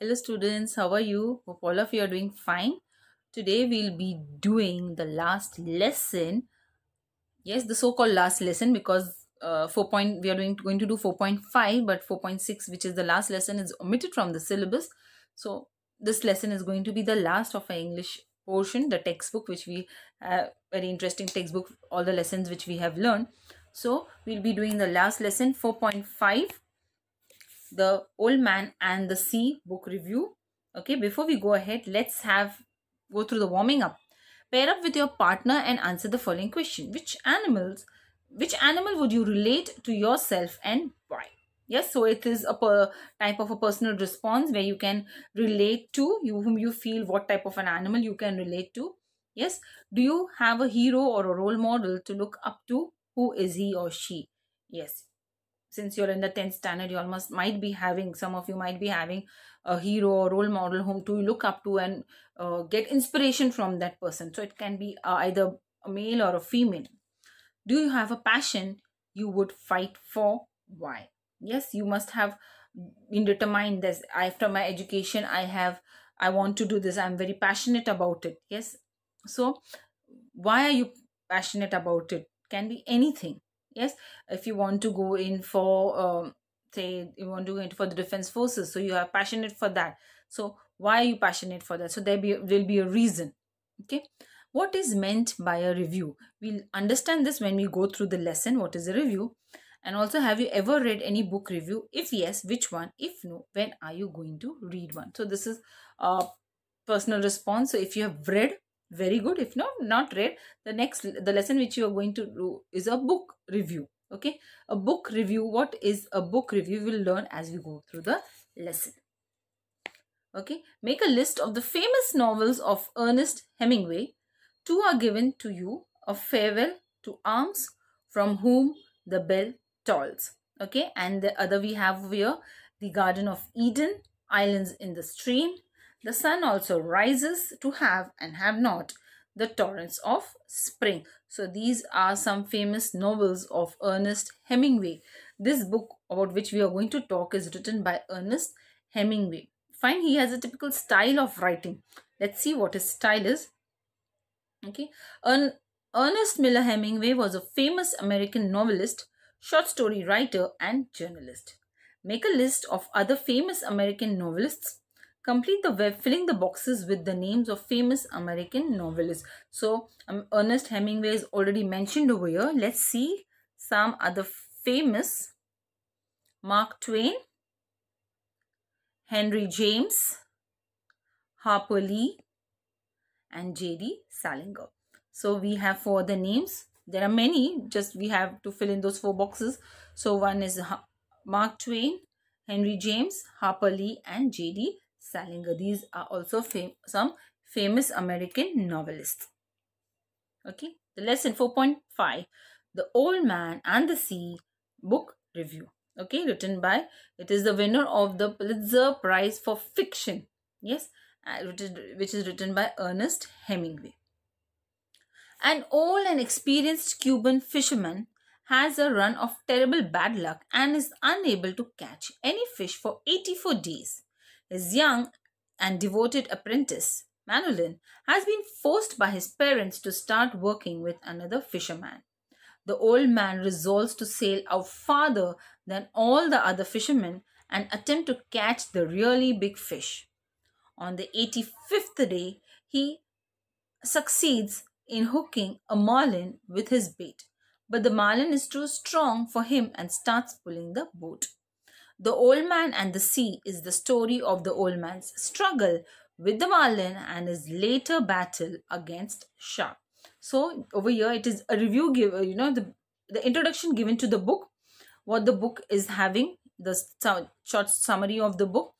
Hello students, how are you? Hope all of you are doing fine. Today we'll be doing the last lesson. Yes, the so-called last lesson because 4 point we are going to do 4.5, but 4.6, which is the last lesson, is omitted from the syllabus. So this lesson is going to be the last of our English portion, the textbook, which we very interesting textbook, all the lessons which we have learned. So we'll be doing the last lesson 4.5, the Old Man and the Sea book review. Okay, before we go ahead, let's go through the warming up. Pair up with your partner and answer the following question. Which animal would you relate to yourself and why? Yes, so it is type of a personal response where you can relate to whom you feel, what type of an animal you can relate to. Yes, do you have a hero or a role model to look up to? Who is he or she? Yes, since you're in the 10th standard, you almost might be having, some of you might be having a hero or role model whom to look up to and get inspiration from that person. So it can be either a male or a female. Do you have a passion you would fight for? Why? Yes, you must have been determined this. After my education, I want to do this. I'm very passionate about it. Yes. So why are you passionate about it? Can be anything. Yes, if you want to go in for say you want to go in for the defense forces, so you are passionate for that. So why are you passionate for that? So will be a reason. Okay, what is meant by a review? We'll understand this when we go through the lesson, what is a review. And also, have you ever read any book review? If yes, which one? If no, when are you going to read one? So this is a personal response. So if you have read, very good. If not read, the lesson which you are going to do is a book review. Okay, a book review. What is a book review? We'll learn as we go through the lesson. Okay, make a list of the famous novels of Ernest Hemingway. Two are given to you: A Farewell to Arms, From Whom the Bell Tolls. Okay, and the other we have here: The Garden of Eden, Islands in the Stream, The Sun Also Rises, To Have and Have Not, The Torrents of Spring. So these are some famous novels of Ernest Hemingway. This book about which we are going to talk is written by Ernest Hemingway. Fine, he has a typical style of writing. Let's see what his style is. Okay, Ernest Miller Hemingway was a famous American novelist, short story writer, and journalist. Make a list of other famous American novelists. Complete the web filling the boxes with the names of famous American novelists. So Ernest Hemingway is already mentioned over here. Let's see some other famous: Mark Twain, Henry James, Harper Lee, and J.D. Salinger. So we have four other names. There are many, just we have to fill in those four boxes. So one is Mark Twain, Henry James, Harper Lee, and J.D. Salinger. These are also some famous American novelists. Okay, the lesson 4.5, The Old Man and the Sea book review. Okay, it is the winner of the Pulitzer Prize for Fiction. Yes, which is written by Ernest Hemingway. An old and experienced Cuban fisherman has a run of terrible bad luck and is unable to catch any fish for 84 days. His young and devoted apprentice, Manolin, has been forced by his parents to start working with another fisherman. The old man resolves to sail out farther than all the other fishermen and attempt to catch the really big fish. On the 85th day, he succeeds in hooking a marlin with his bait, but the marlin is too strong for him and starts pulling the boat. The Old Man and the Sea is the story of the old man's struggle with the marlin and his later battle against shark. So over here it is a review the introduction given to the book, what the book is having, the short summary of the book.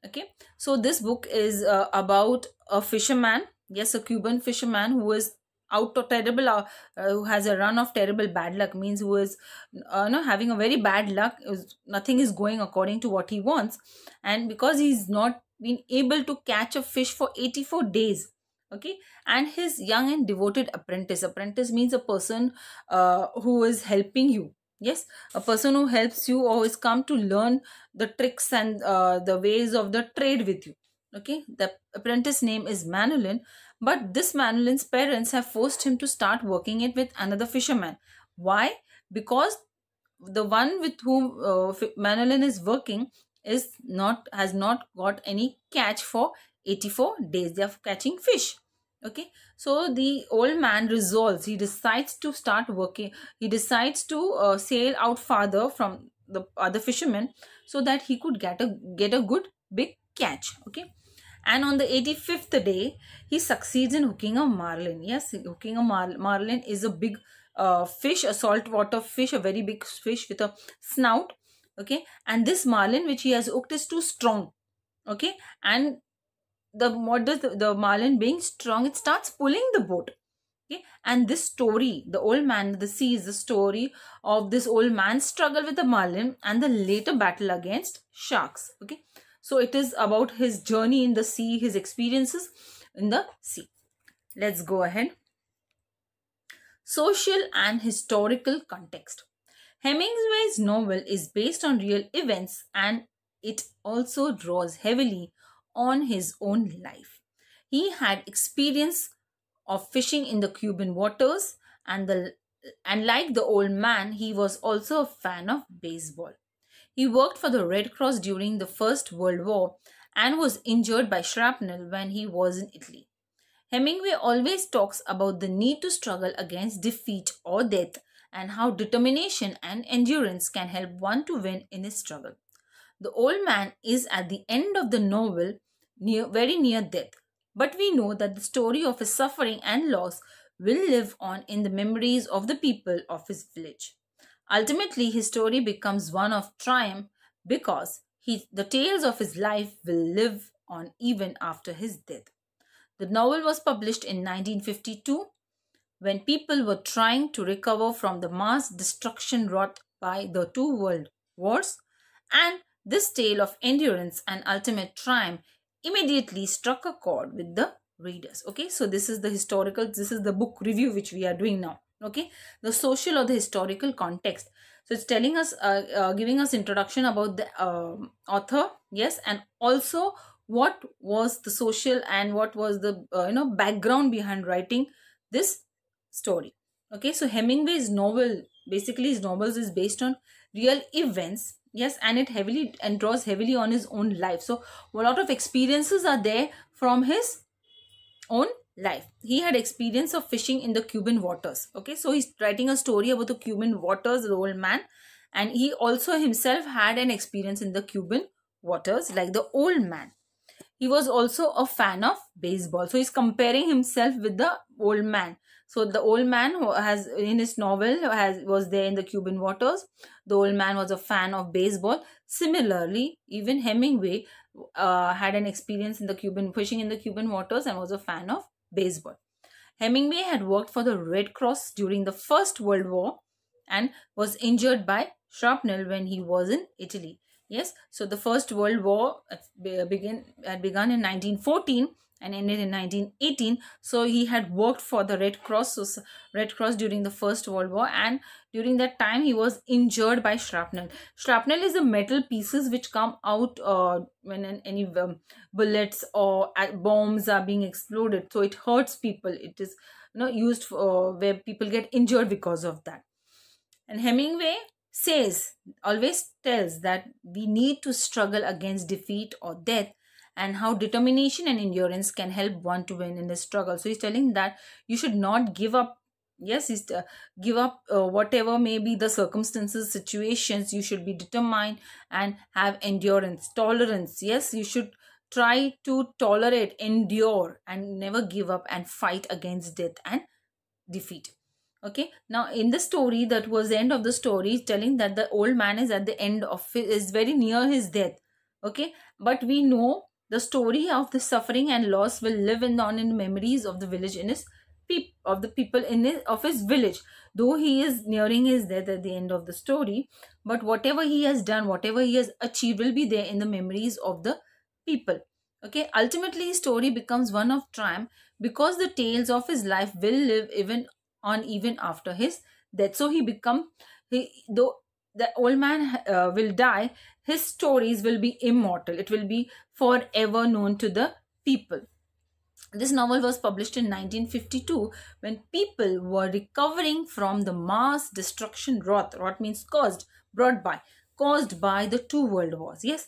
Okay, so this book is about a fisherman, yes, a Cuban fisherman who is out of terrible who has a run of terrible bad luck, means who is having a very bad luck, nothing is going according to what he wants, and because he's not been able to catch a fish for 84 days. Okay, and his young and devoted apprentice means a person who is helping you. Yes, a person who helps you or is come to learn the tricks and the ways of the trade with you. Okay, the apprentice name is Manolin, but this Manolin's parents have forced him to start working it with another fisherman. Why? Because the one with whom Manolin is working is not has not got any catch for 84 days. They are catching fish. Okay, so the old man resolves. He decides to start working. He decides to sail out farther from the other fishermen so that he could get a good big catch. Okay, and on the 85th day he succeeds in hooking a marlin. Yes, hooking a marlin is a big fish, a saltwater fish, a very big fish with a snout. Okay, and this marlin which he has hooked is too strong. Okay, and the what does the marlin being strong, it starts pulling the boat. Okay, and this story, the old man the sea, is the story of this old man's struggle with the marlin and the later battle against sharks. Okay, so it is about his journey in the sea, his experiences in the sea. Let's go ahead. Social and historical context. Hemingway's novel is based on real events and it also draws heavily on his own life. He had experience of fishing in the Cuban waters and like the old man, he was also a fan of baseball. He worked for the Red Cross during the First World War and was injured by shrapnel when he was in Italy. Hemingway always talks about the need to struggle against defeat or death and how determination and endurance can help one to win in his struggle. The old man is at the end of the novel very near death, but we know that the story of his suffering and loss will live on in the memories of the people of his village. Ultimately, his story becomes one of triumph because the tales of his life will live on even after his death. The novel was published in 1952 when people were trying to recover from the mass destruction wrought by the two world wars, and this tale of endurance and ultimate triumph immediately struck a chord with the readers. Okay, so this is the book review which we are doing now. Okay, the social or the historical context. So it's telling us, giving us introduction about the author, yes, and also what was the social and what was the background behind writing this story. Okay, so Hemingway's novel, basically his novels is based on real events, yes, and it heavily and draws heavily on his own life. So a lot of experiences are there from his own life. He had experience of fishing in the Cuban waters. Okay, so he's writing a story about the Cuban waters, the old man, and he also himself had an experience in the Cuban waters like the old man. He was also a fan of baseball. So he's comparing himself with the old man. So the old man who has in his novel was there in the Cuban waters. The old man was a fan of baseball. Similarly, even Hemingway had an experience in the Cuban fishing in the Cuban waters and was a fan of baseball. Hemingway had worked for the Red Cross during the First World War and was injured by shrapnel when he was in Italy. Yes, so the First World War had begun in 1914 and ended in 1918. So he had worked for the Red Cross, Red Cross during the First World War, and during that time he was injured by shrapnel. Shrapnel is the metal pieces which come out when any bullets or bombs are being exploded. So it hurts people. It is used for, where people get injured because of that. And Hemingway always tells that we need to struggle against defeat or death and how determination and endurance can help one to win in the struggle. So he's telling that you should not give up. Yes, give up whatever may be the circumstances, situations. You should be determined and have endurance, tolerance. Yes, you should try to tolerate, endure, and never give up and fight against death and defeat. Okay, now in the story, that was the end of the story, telling that the old man is at the end of is very near his death. Okay, but we know the story of the suffering and loss will live on in memories of the village in his of the people of his village, though he is nearing his death at the end of the story. But whatever he has done, whatever he has achieved, will be there in the memories of the people. Okay, ultimately his story becomes one of triumph because the tales of his life will live even after his death. So though the old man will die, his stories will be immortal. It will be forever known to the people. This novel was published in 1952 when people were recovering from the mass destruction wrought. Wrought means caused, brought by, caused by the two world wars. Yes,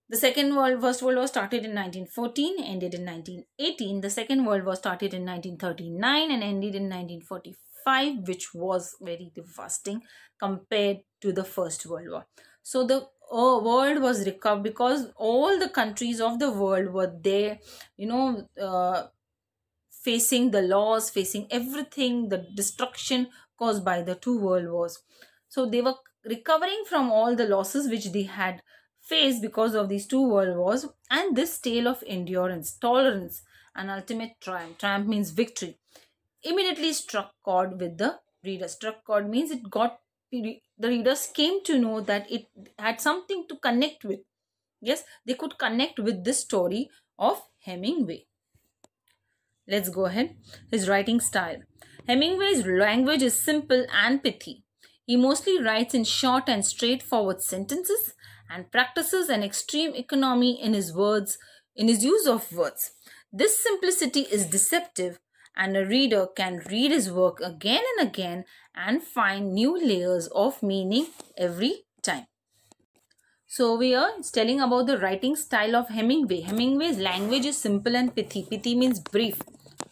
the First World War started in 1914, ended in 1918. The Second World War started in 1939 and ended in 1945, which was very devastating compared to the First World War. So the world was recovered because all the countries of the world were there, facing the loss, facing everything, the destruction caused by the two world wars. So they were recovering from all the losses which they had faced because of these two world wars, and this tale of endurance, tolerance, and ultimate triumph. Triumph means victory. Immediately struck chord with the reader. Struck chord means the readers came to know that it had something to connect with. Yes, they could connect with this story of Hemingway. Let's go ahead. His writing style. Hemingway's language is simple and pithy. He mostly writes in short and straightforward sentences and practices an extreme economy in his use of words. This simplicity is deceptive, and a reader can read his work again and again and find new layers of meaning every time. So we are telling about the writing style of Hemingway. Hemingway's language is simple and pithy. Pithy means brief.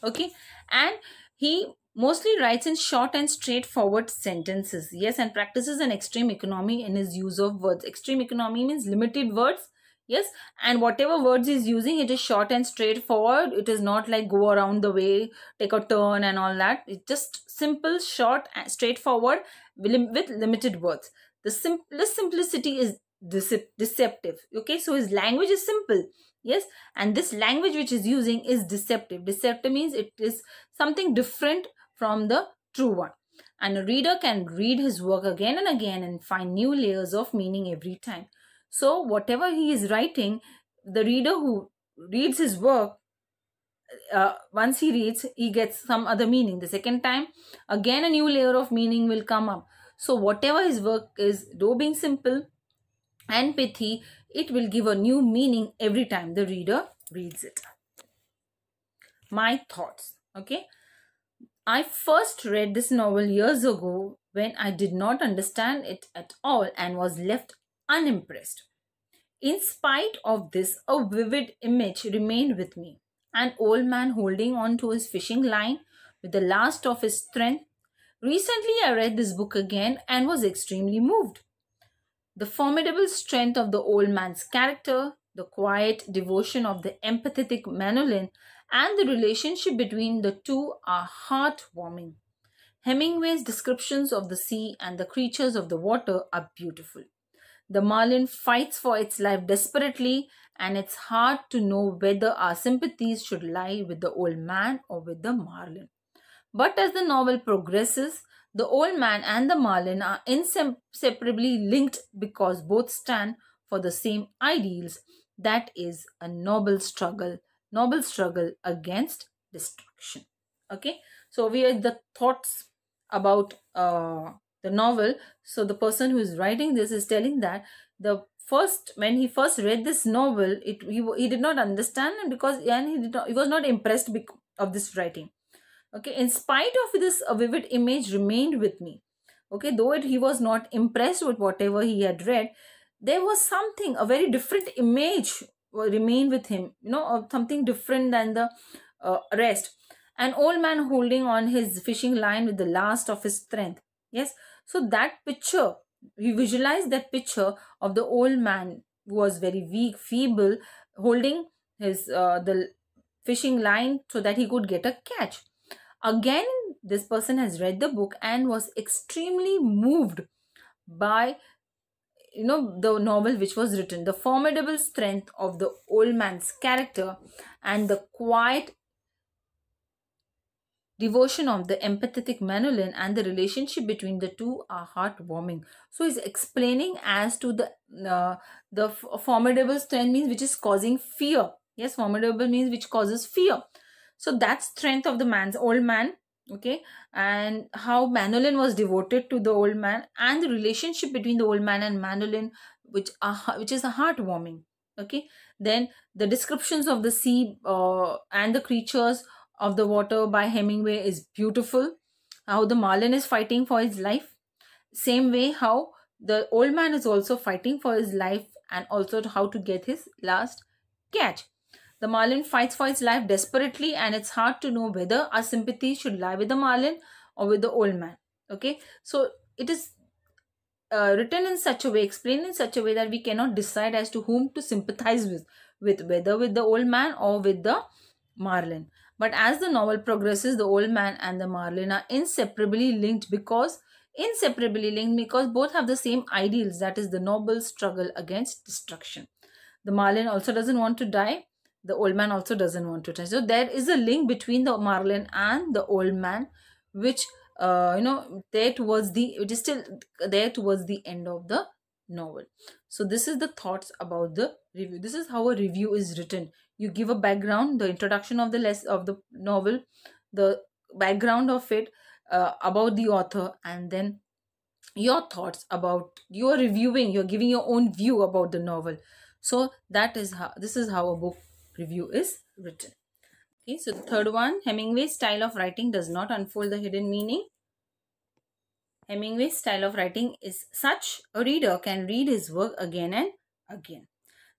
Okay. And he mostly writes in short and straightforward sentences. Yes. And practices an extreme economy in his use of words. Extreme economy means limited words. Yes. And whatever words he's using, it is short and straightforward. It is not like go around the way, take a turn and all that. It's just simple, short and straightforward with limited words. The simplicity is deceptive. Okay, so his language is simple. Yes, and this language which is using is deceptive. Deceptive means it is something different from the true one, and a reader can read his work again and again and find new layers of meaning every time. So whatever he is writing, the reader who reads his work, once he reads, he gets some other meaning. The second time, again a new layer of meaning will come up. So whatever his work is, though being simple and pithy, it will give a new meaning every time the reader reads it. My thoughts. Okay, I first read this novel years ago when I did not understand it at all and was left unimpressed. In spite of this, a vivid image remained with me. An old man holding on to his fishing line with the last of his strength. Recently, I read this book again and was extremely moved. The formidable strength of the old man's character, the quiet devotion of the empathetic Manolin, and the relationship between the two are heartwarming. Hemingway's descriptions of the sea and the creatures of the water are beautiful. The marlin fights for its life desperately, and it's hard to know whether our sympathies should lie with the old man or with the marlin. But as the novel progresses, the old man and the marlin are inseparably linked because both stand for the same ideals, that is a noble struggle against destruction. Okay, so we are the thoughts about the novel. So the person who is writing this is telling that when he first read this novel, he did not understand, and he was not impressed of this writing. Okay, in spite of this, a vivid image remained with me. Okay, though he was not impressed with whatever he had read, there was something, a very different image remained with him, of something different than the rest. An old man holding on his fishing line with the last of his strength. Yes, so that picture, he visualized that picture of the old man who was very weak, feeble, holding his the fishing line so that he could get a catch. Again, this person has read the book and was extremely moved by the novel which was written. The formidable strength of the old man's character and the quiet devotion of the empathetic Manolin and the relationship between the two are heartwarming. So he's explaining as to the formidable strength means which is causing fear. Yes, formidable means which causes fear. So that strength of the old man Okay, and how Manolin was devoted to the old man, and the relationship between the old man and Manolin, which is a heartwarming. Okay, then the descriptions of the sea and the creatures of the water by Hemingway is beautiful. How the Marlin is fighting for his life, same way how the old man is also fighting for his life, and also how to get his last catch. The marlin fights for its life desperately, and it's hard to know whether our sympathy should lie with the marlin or with the old man. Okay, so it is written in such a way, explained in such a way, that we cannot decide as to whom to sympathize with whether with the old man or with the marlin. But as the novel progresses, the old man and the marlin are inseparably linked because both have the same ideals, that is the noble struggle against destruction. The marlin also doesn't want to die, the old man also doesn't want to die. So there is a link between the marlin and the old man, which there towards the it is still there towards the end of the novel. So this is the thoughts about the review. This is how a review is written. You give a background, the introduction of the novel, the background of it, about the author, and then your thoughts about, you're reviewing, you're giving your own view about the novel. So this is how a book review is written. Okay, so the third one, Hemingway's style of writing does not unfold the hidden meaning. Hemingway's style of writing is such a reader can read his work again and again.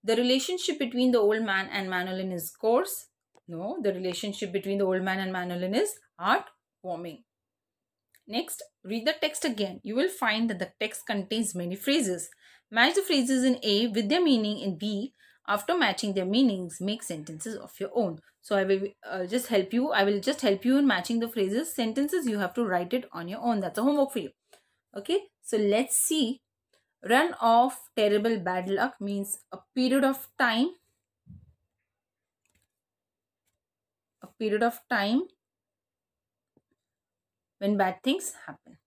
The relationship between the old man and Manolin is coarse. No, the relationship between the old man and Manolin is heartwarming. Next, read the text again. You will find that the text contains many phrases. Match the phrases in A with their meaning in B. After matching their meanings, make sentences of your own. So I will just help you. I will just help you in matching the phrases. Sentences, you have to write it on your own. That's a homework for you. Okay, so let's see. Run of terrible bad luck means a period of time. A period of time when bad things happen.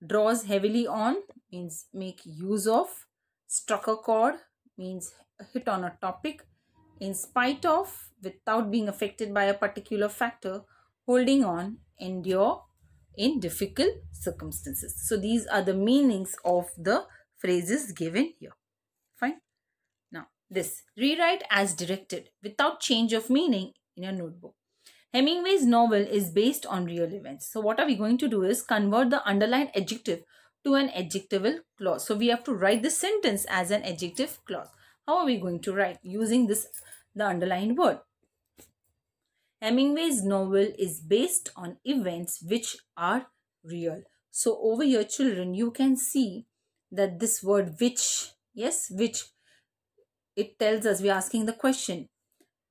Draws heavily on means make use of. Struck a chord means hit on a topic. In spite of, without being affected by a particular factor. Holding on, endure in difficult circumstances. So these are the meanings of the phrases given here. Fine. Now this, rewrite as directed without change of meaning in your notebook. Hemingway's novel is based on real events. So what are we going to do is convert the underlined adjective to an adjectival clause. So we have to write the sentence as an adjective clause. How are we going to write? Using this, the underlined word. Hemingway's novel is based on events which are real. So over here, children, you can see that this word which, yes, which, it tells us, we are asking the question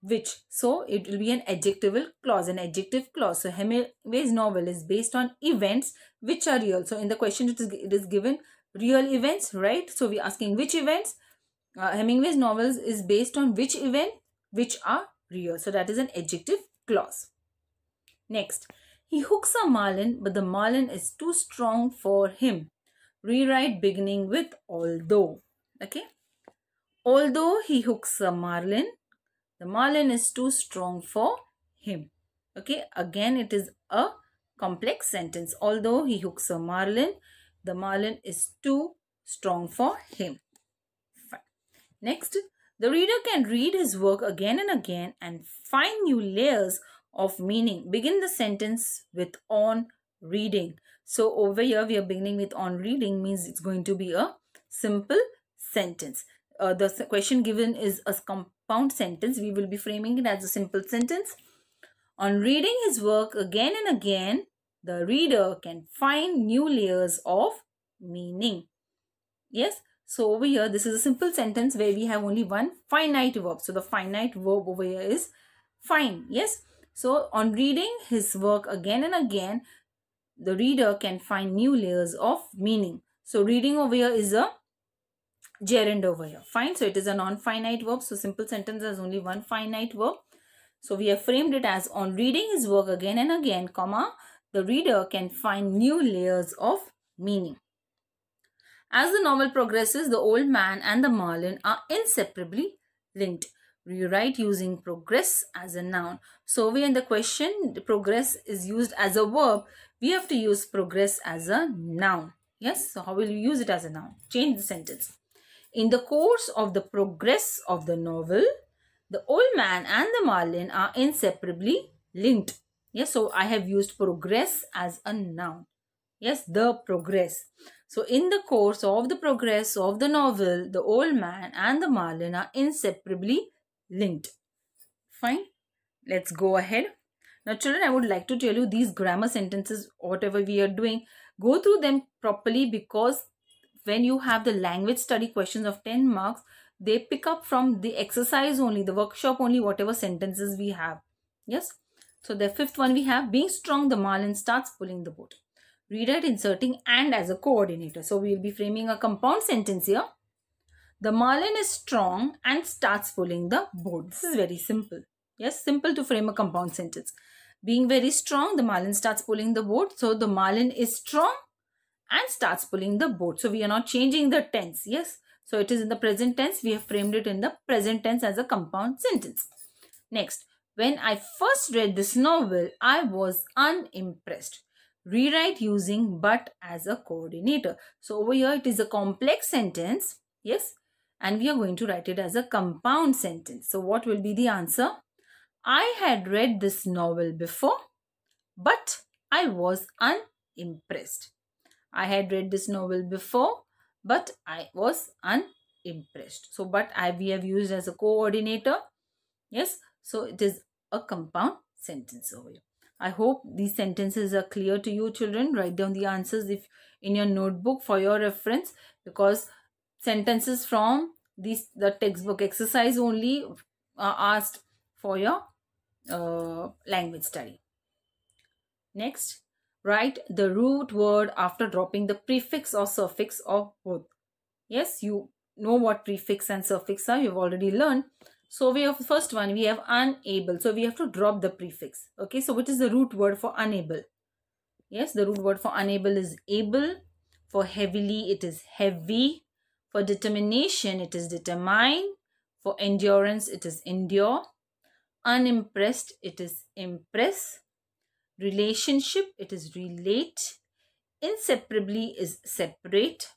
which, so it will be an adjectival clause, an adjective clause. So Hemingway's novel is based on events which are real. So in the question it is given real events, right? So we are asking which events. Hemingway's novels is based on which event which are real. So that is an adjective clause. Next, he hooks a marlin, but the marlin is too strong for him. Rewrite beginning with although. Okay, although he hooks a marlin, the marlin is too strong for him. Okay, again it is a complex sentence. Although he hooks a marlin, the marlin is too strong for him. Fine. Next, the reader can read his work again and again and find new layers of meaning. Begin the sentence with on reading. So over here we are beginning with on reading, means it's going to be a simple sentence. The question given is a compound sentence. We will be framing it as a simple sentence. On reading his work again and again, the reader can find new layers of meaning. Yes. So over here, this is a simple sentence where we have only one finite verb. So the finite verb over here is find. Yes. So on reading his work again and again, the reader can find new layers of meaning. So reading over here is a gerund over here. Fine. So it is a non-finite verb. So simple sentence has only one finite verb. So we have framed it as on reading his work again and again, comma, the reader can find new layers of meaning. As the novel progresses, the old man and the marlin are inseparably linked. Rewrite using progress as a noun. So over in the question, the progress is used as a verb. We have to use progress as a noun. Yes, so how will you use it as a noun? Change the sentence. In the course of the progress of the novel, the old man and the marlin are inseparably linked. Yes, so I have used progress as a noun. Yes, the progress. So in the course of the progress of the novel, the old man and the marlin are inseparably linked. Fine. Let's go ahead. Now children, I would like to tell you these grammar sentences, whatever we are doing, go through them properly, because when you have the language study questions of 10 marks, they pick up from the exercise only, the workshop only, whatever sentences we have. Yes. So the fifth one we have, being strong, the marlin starts pulling the boat. Rewrite inserting and as a coordinator. So we will be framing a compound sentence here. The marlin is strong and starts pulling the boat. This is very simple. Yes, simple to frame a compound sentence. Being very strong, the marlin starts pulling the boat. So the marlin is strong and starts pulling the boat. So we are not changing the tense. Yes. So it is in the present tense. We have framed it in the present tense as a compound sentence. Next, when I first read this novel, I was unimpressed. Rewrite using but as a coordinator. So over here it is a complex sentence. Yes. And we are going to write it as a compound sentence. So what will be the answer? I had read this novel before, but I was unimpressed. I had read this novel before, but I was unimpressed. So, we have used as a coordinator. Yes. So, it is a compound sentence over here. I hope these sentences are clear to you, children. Write down the answers if in your notebook for your reference, because sentences from the textbook exercise only are asked for your language study. Next, write the root word after dropping the prefix or suffix of both. Yes, you know what prefix and suffix are. You've already learned. So we have first one, we have unable. So we have to drop the prefix. Okay, so what is the root word for unable? Yes, the root word for unable is able. For heavily, it is heavy. For determination, it is determine. For endurance, it is endure. Unimpressed, it is impress. Relationship, it is relate. Inseparably is separate.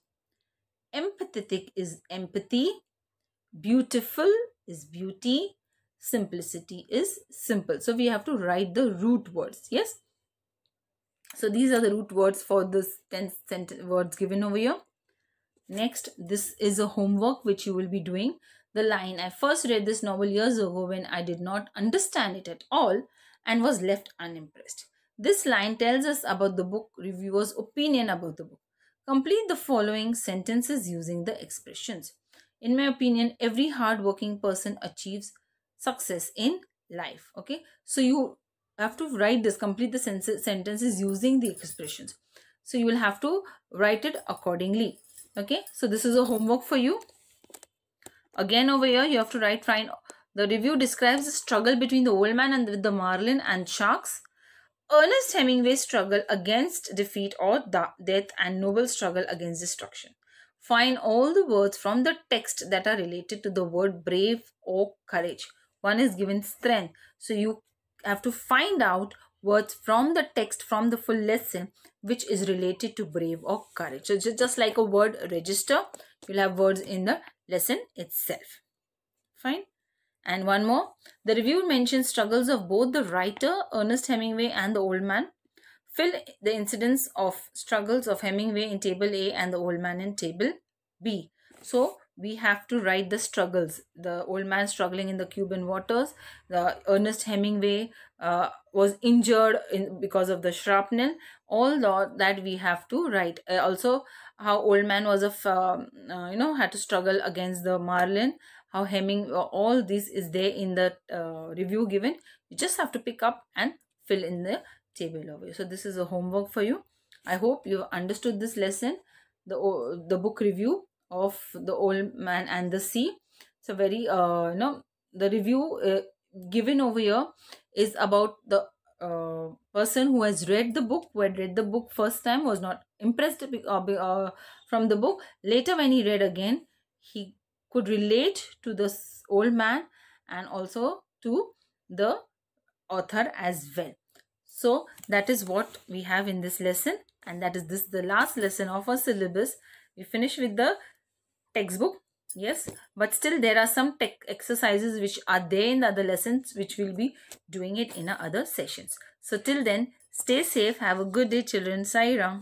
Empathetic is empathy. Beautiful is beauty. Simplicity is simple. So we have to write the root words. Yes. So these are the root words for this 10 words given over here. Next, this is a homework which you will be doing. The line, I first read this novel years ago when I did not understand it at all and was left unimpressed. This line tells us about the book reviewer's opinion about the book. Complete the following sentences using the expressions. In my opinion, every hardworking person achieves success in life. Okay, so you have to write this, complete the sentences using the expressions. So you will have to write it accordingly. Okay, so this is a homework for you. Again over here you have to write, find the review describes the struggle between the old man and the marlin and sharks. Ernest Hemingway's struggle against defeat or death and noble struggle against destruction. Find all the words from the text that are related to the word brave or courage. One is given strength. So you have to find out words from the text from the full lesson which is related to brave or courage. So just like a word register, you'll have words in the lesson itself. Fine. And one more. The review mentions struggles of both the writer Ernest Hemingway and the old man. Fill the incidents of struggles of Hemingway in table A and the old man in table B. So we have to write the struggles. The old man struggling in the Cuban waters. The Ernest Hemingway was injured because of the shrapnel. All that we have to write. Also, how old man was had to struggle against the marlin. How all this is there in the review given. You just have to pick up and fill in the table over here. So this is a homework for you. I hope you understood this lesson, the book review of The Old Man and the Sea. So very the review given over here is about the person who has read the book, who had read the book first time, was not impressed from the book. Later when he read again, he could relate to this old man and also to the author as well. So that is what we have in this lesson, and that is this the last lesson of our syllabus. We finish with the textbook, yes, but still there are some tech exercises which are there in the other lessons, which we'll be doing it in our other sessions. So till then, stay safe, have a good day children. Sai Ram.